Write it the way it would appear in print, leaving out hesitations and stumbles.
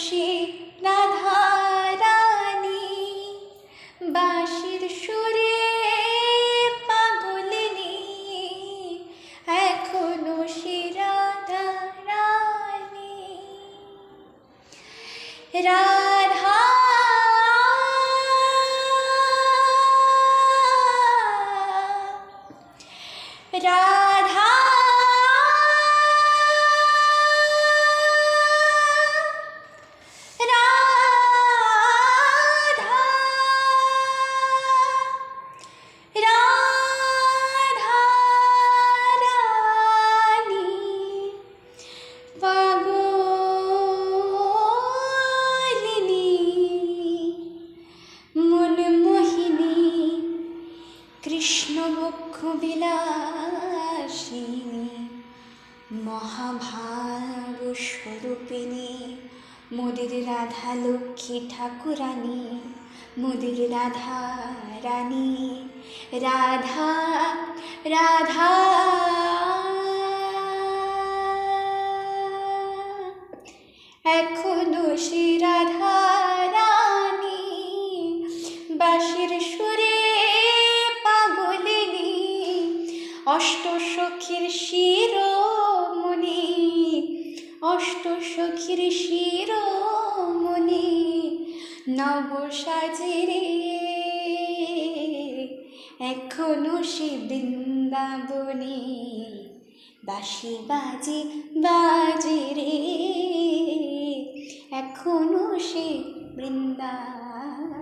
সে রাধা রানী, বাঁশির সুরে পাগলিনী, এখনো সে রাধা রানী। রাধা রাধা রাধা রাধা রানী, পাগলিনী, মনমোহিনী, কৃষ্ণবক্ষ বিলাসিনী, মহাভাব স্বরূপিণী, মোদের রাধা লক্ষ্মী ঠাকুরানী, মোদের রাধা রানী। রাধা রাধা এখনো সে রাধা রানী, বাঁশির সুরে পাগলিনী, অষ্টসখীর শিরোমণি, অষ্টসখীর শিরোমণি, নবসাজে এখনো সে বৃন্দাবনে, বাঁশি বাজে বাজে রে, এখনো সে বৃন্দাবনে।